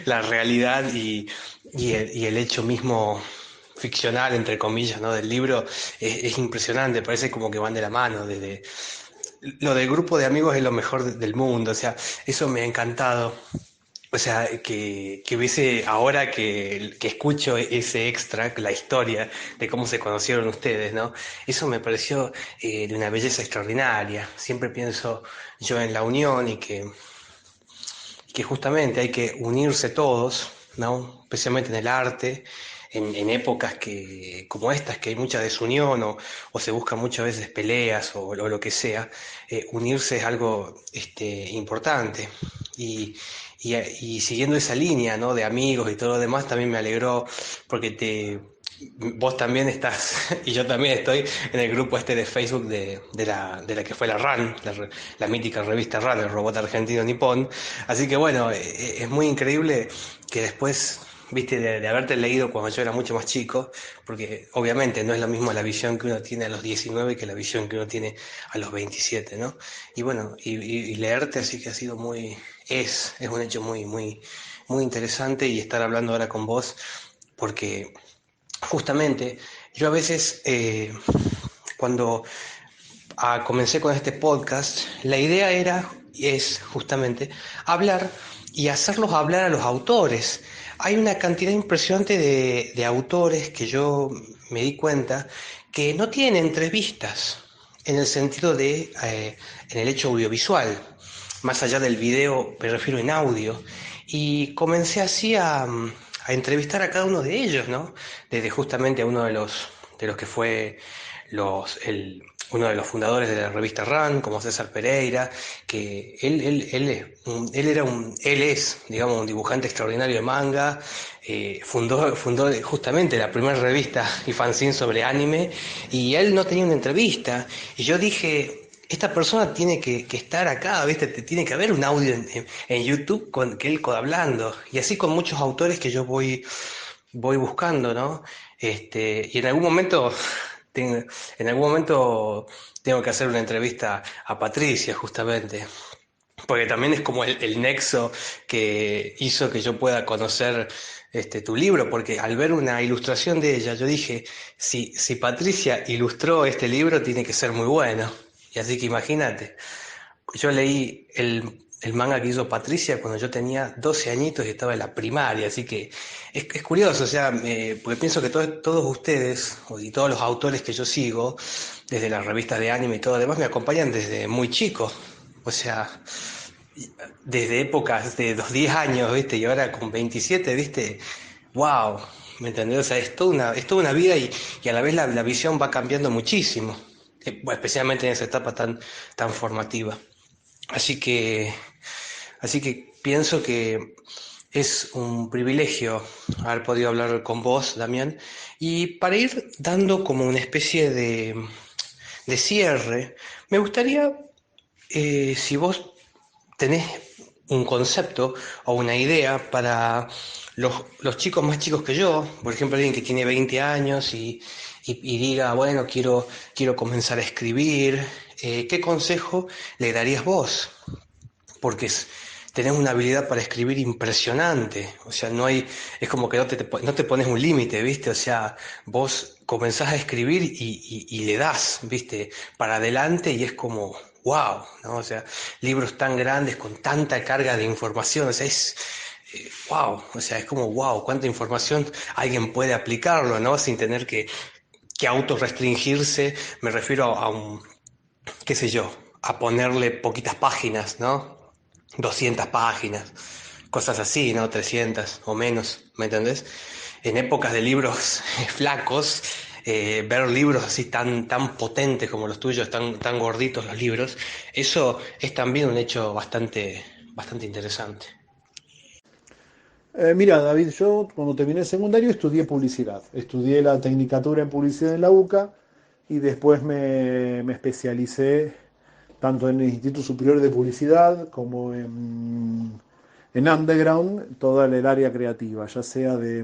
la realidad y el hecho mismo ficcional, entre comillas, ¿no? Del libro es impresionante, parece como que van de la mano. Lo del grupo de amigos es lo mejor del mundo, o sea, eso me ha encantado. O sea, que hubiese, ahora que escucho ese extra, la historia de cómo se conocieron ustedes, ¿no? Eso me pareció de una belleza extraordinaria. Siempre pienso yo en la unión que justamente hay que unirse todos, ¿no? Especialmente en el arte, en épocas como estas, que hay mucha desunión o se buscan muchas veces peleas o lo que sea, unirse es algo importante. Y, y siguiendo esa línea, ¿no? De amigos y todo lo demás, también me alegró porque vos también estás, y yo también estoy en el grupo de Facebook de la que fue la RAN, la mítica revista RAN, el robot argentino nipón. Así que bueno, es muy increíble que después, viste, de haberte leído cuando yo era mucho más chico, porque obviamente no es lo mismo la visión que uno tiene a los 19 que la visión que uno tiene a los 27, ¿no? Y bueno, y leerte así que ha sido es un hecho muy interesante y estar hablando ahora con vos, porque justamente yo a veces, cuando comencé con este podcast, la idea es justamente hablar y hacerlos hablar a los autores. Hay una cantidad impresionante de autores que yo me di cuenta que no tienen entrevistas en el sentido en el hecho audiovisual, más allá del video, me refiero en audio. Y comencé así a entrevistar a cada uno de ellos, ¿no? Desde justamente a uno de los que fue los, el, uno de los fundadores de la revista RAN, como César Pereira, que él es, digamos, un dibujante extraordinario de manga, fundó justamente la primera revista y fanzine sobre anime, y él no tenía una entrevista, y yo dije, esta persona tiene que estar acá, ¿viste? Tiene que haber un audio en YouTube con que él hablando, y así con muchos autores que yo voy buscando, ¿no? Y tengo, en algún momento tengo que hacer una entrevista a Patricia, justamente, porque también es como el nexo que hizo que yo pueda conocer tu libro, porque al ver una ilustración de ella, yo dije, si Patricia ilustró este libro, tiene que ser muy bueno. Y así que imagínate. Yo leí el manga que hizo Patricia cuando yo tenía 12 añitos y estaba en la primaria, así que es curioso, o sea, porque pienso que todos ustedes y todos los autores que yo sigo, desde las revistas de anime y todo lo demás, me acompañan desde muy chico, o sea, desde épocas de los 10 años, ¿viste? Y ahora con 27, ¿viste? ¡Wow! ¿Me entendés? O sea, es toda una vida y a la vez la visión va cambiando muchísimo, bueno, especialmente en esa etapa tan formativa. Así que, así que pienso que es un privilegio haber podido hablar con vos, Damián, y para ir dando como una especie de cierre, me gustaría, si vos tenés un concepto o una idea para los chicos más chicos que yo, por ejemplo, alguien que tiene 20 años y diga, bueno, quiero comenzar a escribir, ¿qué consejo le darías vos? Porque tenés una habilidad para escribir impresionante, o sea, es como que no te pones un límite, ¿viste? O sea, vos comenzás a escribir y le das, ¿viste? Para adelante y es como, wow, ¿no? O sea, libros tan grandes con tanta carga de información, o sea, wow, o sea, es como, wow, cuánta información alguien puede aplicarlo, ¿no? Sin tener que autorrestringirse, me refiero a qué sé yo, a ponerle poquitas páginas, ¿no? 200 páginas, cosas así, ¿no? 300 o menos, ¿me entendés? En épocas de libros flacos, ver libros así tan potentes como los tuyos, tan gorditos los libros, eso es también un hecho bastante interesante. Mira, David, yo cuando terminé el secundario estudié publicidad. Estudié la tecnicatura en publicidad en la UCA y después me especialicé tanto en el Instituto Superior de Publicidad como en Underground, toda el área creativa, ya sea de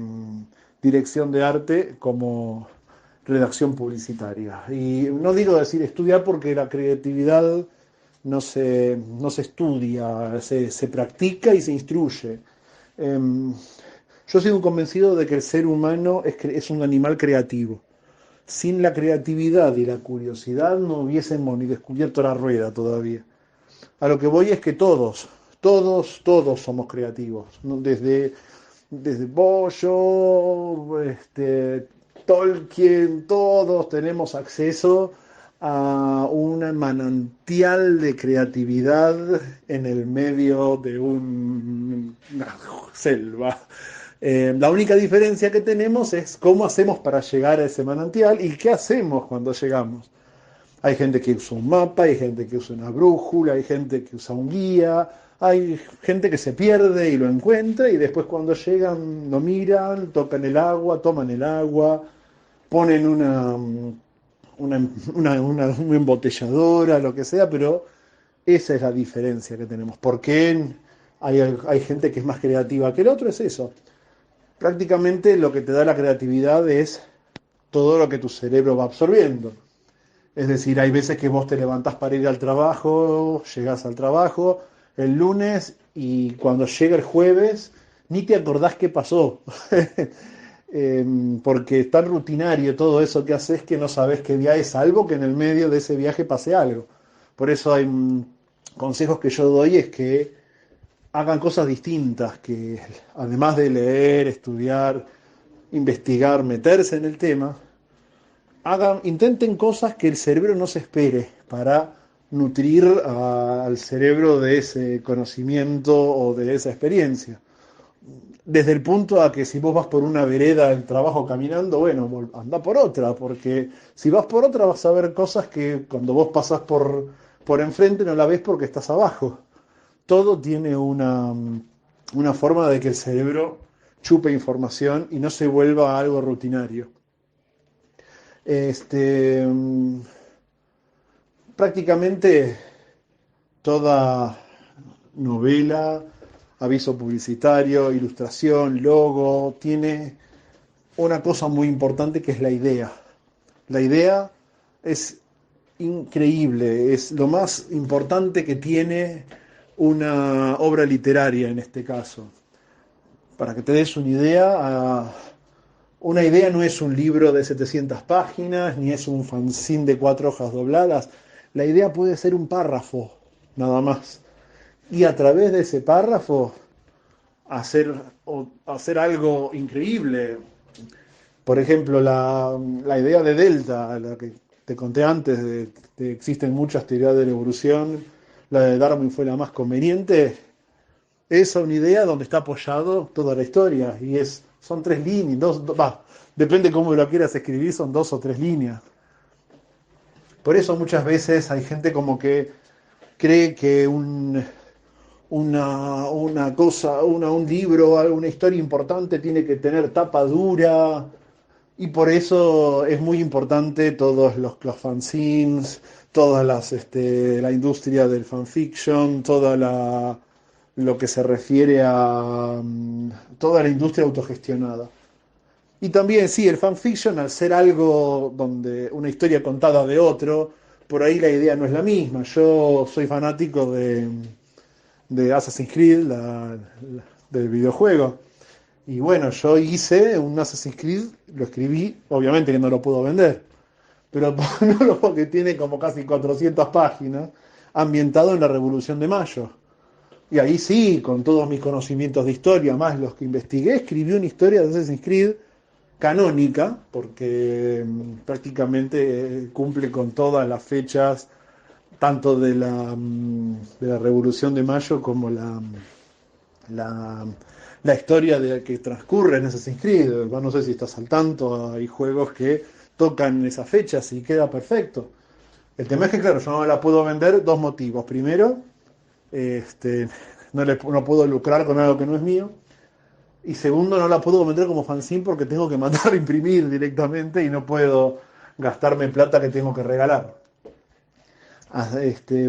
dirección de arte como redacción publicitaria. Y no digo decir estudiar porque la creatividad no se estudia, se practica y se instruye. Em, yo sigo convencido de que el ser humano es un animal creativo. Sin la creatividad y la curiosidad no hubiésemos ni descubierto la rueda todavía. A lo que voy es que todos somos creativos, ¿no? Desde Bollo, Tolkien, todos tenemos acceso a un manantial de creatividad en el medio de una selva. La única diferencia que tenemos es cómo hacemos para llegar a ese manantial y qué hacemos cuando llegamos. Hay gente que usa un mapa, hay gente que usa una brújula, hay gente que usa un guía, hay gente que se pierde y lo encuentra y después cuando llegan lo miran, tocan el agua, toman el agua, ponen una embotelladora, lo que sea, pero esa es la diferencia que tenemos. ¿Por qué hay gente que es más creativa que el otro? Es eso. Prácticamente lo que te da la creatividad es todo lo que tu cerebro va absorbiendo. Es decir, hay veces que vos te levantás para ir al trabajo, llegás al trabajo el lunes y cuando llega el jueves ni te acordás qué pasó. Porque es tan rutinario todo eso que haces que no sabes qué día es, salvo que en el medio de ese viaje pase algo. Por eso hay consejos que yo doy es que hagan cosas distintas, que además de leer, estudiar, investigar, meterse en el tema, intenten cosas que el cerebro no se espere para nutrir al cerebro de ese conocimiento o de esa experiencia. Desde el punto a que si vos vas por una vereda del trabajo caminando, bueno, anda por otra, porque si vas por otra vas a ver cosas que cuando vos pasás por enfrente no la ves porque estás abajo. Todo tiene una forma de que el cerebro chupe información y no se vuelva algo rutinario. Este, prácticamente toda novela, aviso publicitario, ilustración, logo, tiene una cosa muy importante que es la idea. La idea es increíble, es lo más importante que tiene una obra literaria en este caso. Para que te des una idea no es un libro de 700 páginas, ni es un fanzine de 4 hojas dobladas. La idea puede ser un párrafo, nada más. Y a través de ese párrafo hacer algo increíble. Por ejemplo, la idea de Delta, la que te conté antes, de que existen muchas teorías de la evolución, la de Darwin fue la más conveniente, es una idea donde está apoyado toda la historia, y son 3 líneas, depende cómo lo quieras escribir, son 2 o 3 líneas. Por eso muchas veces hay gente como que cree que un libro, una historia importante tiene que tener tapa dura, y por eso es muy importante todos los fanzines, la industria del fanfiction, lo que se refiere a toda la industria autogestionada. Y también, sí, el fanfiction, al ser algo donde una historia contada de otro, por ahí la idea no es la misma. Yo soy fanático de Assassin's Creed, del videojuego. Y bueno, yo hice un Assassin's Creed, lo escribí, obviamente que no lo puedo vender, pero no porque tiene como casi 400 páginas, ambientado en la Revolución de Mayo. Y ahí sí, con todos mis conocimientos de historia, más los que investigué, escribí una historia de Assassin's Creed canónica, porque prácticamente cumple con todas las fechas, tanto de la Revolución de Mayo como la historia que transcurre en Assassin's Creed. No sé si estás al tanto, hay juegos que tocan esas fechas y queda perfecto. El tema es que, claro, yo no la puedo vender, 2 motivos. Primero, no puedo lucrar con algo que no es mío. Y segundo, no la puedo vender como fanzine porque tengo que mandar a imprimir directamente y no puedo gastarme plata que tengo que regalar.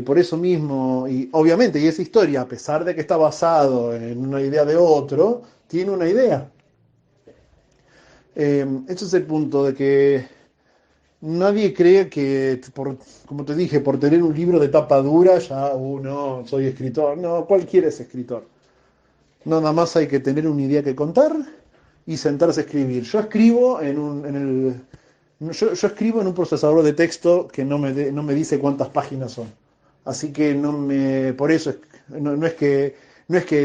Por eso mismo, y obviamente, y esa historia, a pesar de que está basado en una idea de otro, tiene una idea. Ese es el punto de que nadie cree que, como te dije, por tener un libro de tapa dura, ya uno soy escritor. No, cualquiera es escritor. Nada más hay que tener una idea que contar y sentarse a escribir. Yo escribo en un procesador de texto que no me dice cuántas páginas son. Así que por eso no es que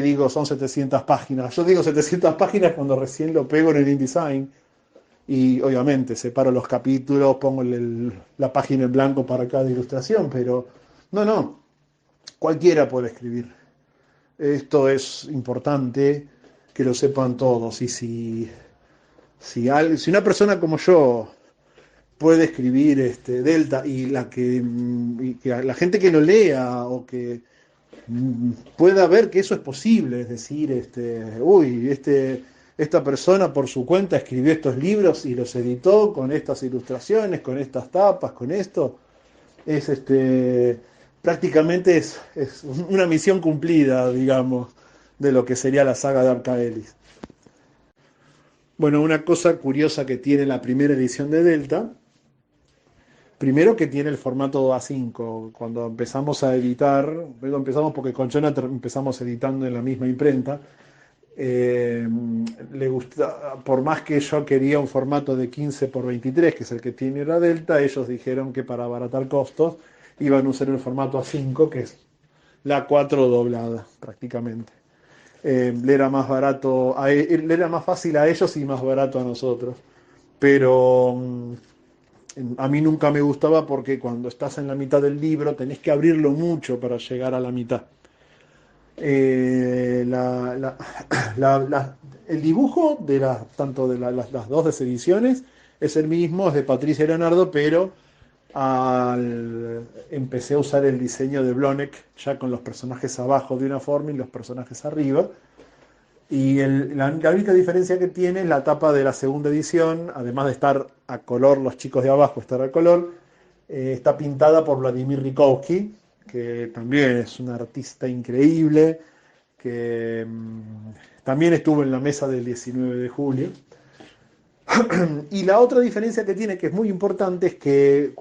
digo son 700 páginas. Yo digo 700 páginas cuando recién lo pego en el InDesign y obviamente separo los capítulos, pongo la página en blanco para cada ilustración, pero no, cualquiera puede escribir. Esto es importante que lo sepan todos. Y si una persona como yo puede escribir Delta y que la gente que lo lea o que pueda ver que eso es posible, es decir, esta persona por su cuenta escribió estos libros y los editó con estas ilustraciones, con estas tapas, con esto, es prácticamente es una misión cumplida, digamos, de lo que sería la saga de Arcaelis. Bueno, una cosa curiosa que tiene la primera edición de Delta, primero que tiene el formato A5. Cuando empezamos a editar, luego empezamos porque con Jonathan empezamos editando en la misma imprenta, le gusta, por más que yo quería un formato de 15 por 23, que es el que tiene la Delta, ellos dijeron que para abaratar costos iban a usar el formato A5, que es la A4 doblada prácticamente. Le era más barato, le era más fácil a ellos y más barato a nosotros. Pero a mí nunca me gustaba porque cuando estás en la mitad del libro tenés que abrirlo mucho para llegar a la mitad. Eh, la- la- el dibujo de tanto de las dos ediciones es el mismo, es de Patricia Leonardo, pero empecé a usar el diseño de Blonek ya con los personajes abajo de una forma y los personajes arriba. Y la única diferencia que tiene es la tapa de la segunda edición, además de estar a color, los chicos de abajo estar a color, está pintada por Vladimir Rikovsky, que también es un artista increíble, que también estuvo en la mesa del 19 de julio. Y la otra diferencia que tiene, que es muy importante, es que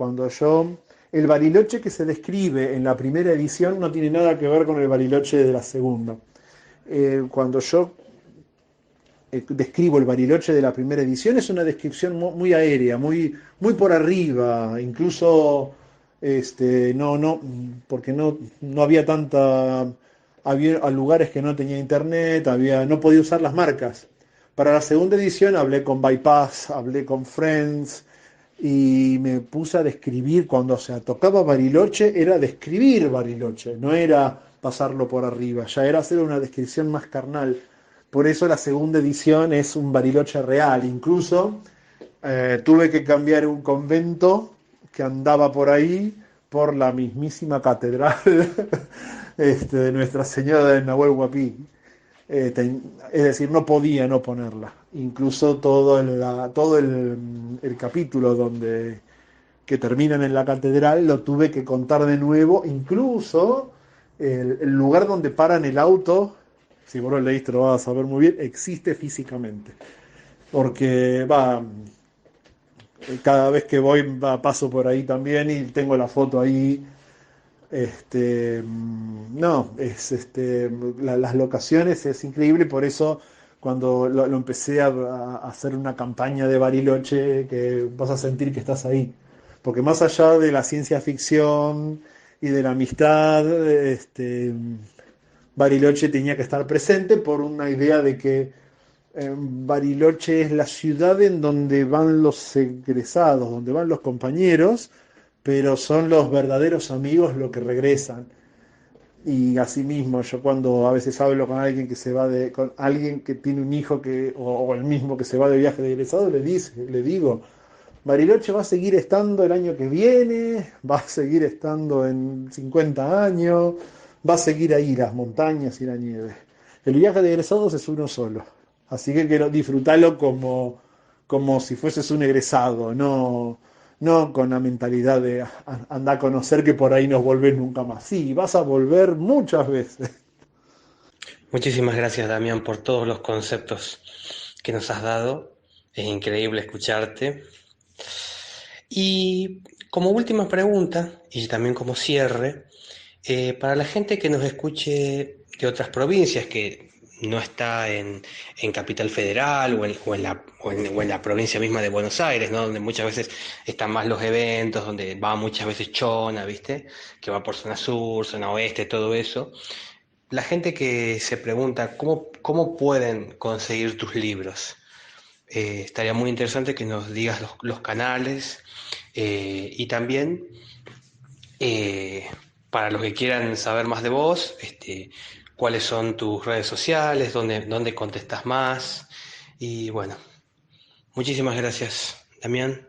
el Bariloche que se describe en la primera edición no tiene nada que ver con el Bariloche de la segunda. Cuando yo describo el Bariloche de la primera edición, es una descripción muy aérea, muy por arriba, incluso porque no había había lugares que no tenía internet, no podía usar las marcas. Para la segunda edición hablé con Bypass, hablé con Friends y me puse a describir, cuando se tocaba Bariloche, era describir Bariloche, no era pasarlo por arriba, ya era hacer una descripción más carnal. Por eso la segunda edición es un Bariloche real. Incluso tuve que cambiar un convento que andaba por ahí por la mismísima catedral de Nuestra Señora de Nahuel Huapi. Es decir, no podía no ponerla. Incluso todo el capítulo que terminan en la catedral lo tuve que contar de nuevo. Incluso el lugar donde paran el auto, si vos lo leíste lo vas a saber muy bien, existe físicamente. Porque cada vez que voy paso por ahí también y tengo la foto ahí. No, las locaciones es increíble, por eso cuando lo empecé a hacer una campaña de Bariloche, que vas a sentir que estás ahí. Porque más allá de la ciencia ficción y de la amistad, Bariloche tenía que estar presente por una idea de que Bariloche es la ciudad en donde van los egresados, donde van los compañeros, pero son los verdaderos amigos los que regresan. Y asimismo, yo cuando a veces hablo con alguien que se va con alguien que tiene un hijo o el mismo que se va de viaje de egresado, le digo, Bariloche va a seguir estando el año que viene, va a seguir estando en 50 años, va a seguir ahí las montañas y la nieve. El viaje de egresados es uno solo, así que quiero disfrutarlo como si fueses un egresado, no con la mentalidad de anda a conocer que por ahí no volvés nunca más. Sí, vas a volver muchas veces. Muchísimas gracias, Damián, por todos los conceptos que nos has dado. Es increíble escucharte. Y como última pregunta, y también como cierre, para la gente que nos escuche de otras provincias, que no está en Capital Federal o en la provincia misma de Buenos Aires, ¿no? Donde muchas veces están más los eventos, donde va muchas veces Chona, ¿viste? Que va por zona sur, zona oeste, todo eso. La gente que se pregunta cómo pueden conseguir tus libros. Estaría muy interesante que nos digas los canales y también eh, para los que quieran saber más de vos, cuáles son tus redes sociales, dónde contestas más. Y bueno, muchísimas gracias, Damián.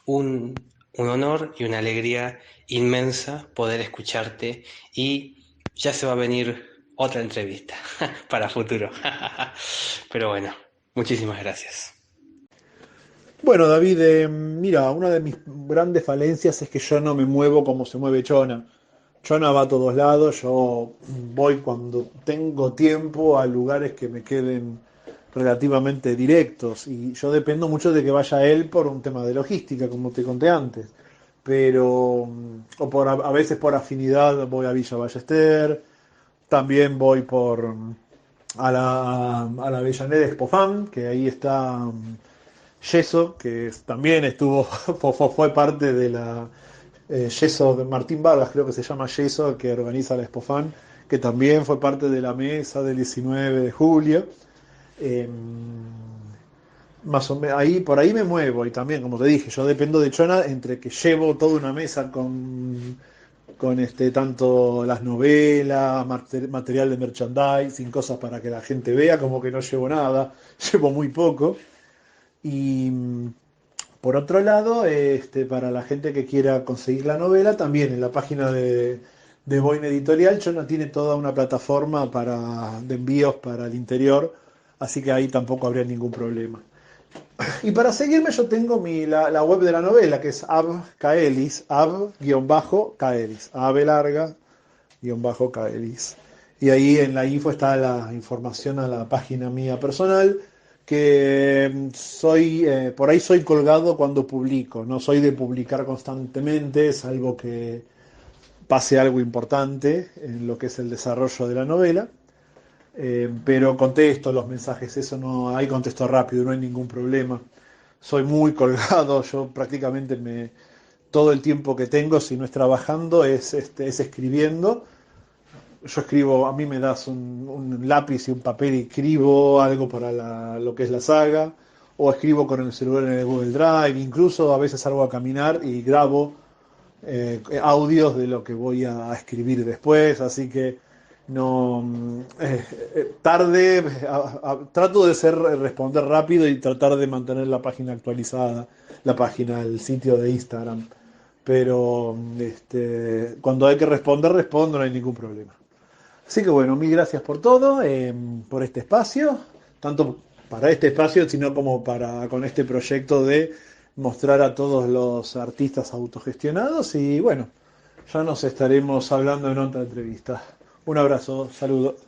Un, un honor y una alegría inmensa poder escucharte y ya se va a venir otra entrevista para futuro. Pero bueno, muchísimas gracias. Bueno, David, mira, una de mis grandes falencias es que yo no me muevo como se mueve Chona. Chona va a todos lados, yo voy cuando tengo tiempo a lugares que me queden relativamente directos y yo dependo mucho de que vaya él por un tema de logística, como te conté antes. Pero, o por a veces por afinidad voy a Villa Ballester, también voy a la Avellaneda Expofan, que ahí está Yeso, que también estuvo, fue parte de la Yeso de Martín Vargas, creo que se llama Yeso, que organiza la Expofan, que también fue parte de la mesa del 19 de julio. Eh, Más o menos, ahí, por ahí me muevo y también, como te dije, yo dependo de Chona entre que llevo toda una mesa con tanto las novelas, material de merchandising, cosas para que la gente vea, como que no llevo nada, llevo muy poco. Y por otro lado, para la gente que quiera conseguir la novela, también en la página de Boina Editorial, Chona tiene toda una plataforma de envíos para el interior, así que ahí tampoco habría ningún problema. Y para seguirme yo tengo la web de la novela, que es abkaelis, ab-kaelis, ab larga, -kaelis. Y ahí en la info está la información a la página mía personal, que por ahí soy colgado cuando publico, no soy de publicar constantemente, salvo que pase algo importante en lo que es el desarrollo de la novela. Pero contesto los mensajes, eso no, ahí contesto rápido, no hay ningún problema. Soy muy colgado, yo prácticamente todo el tiempo que tengo, si no es trabajando, es escribiendo. Yo escribo, a mí me das un lápiz y un papel y escribo algo para lo que es la saga, o escribo con el celular en el Google Drive, incluso a veces salgo a caminar y grabo audios de lo que voy a escribir después, así que no tarde, trato de responder rápido y tratar de mantener la página actualizada, la página, el sitio de Instagram, pero cuando hay que responder, respondo, no hay ningún problema. Así que bueno, mil gracias por todo, por este espacio, tanto para este espacio, sino como con este proyecto de mostrar a todos los artistas autogestionados y bueno, ya nos estaremos hablando en otra entrevista. Un abrazo, saludos.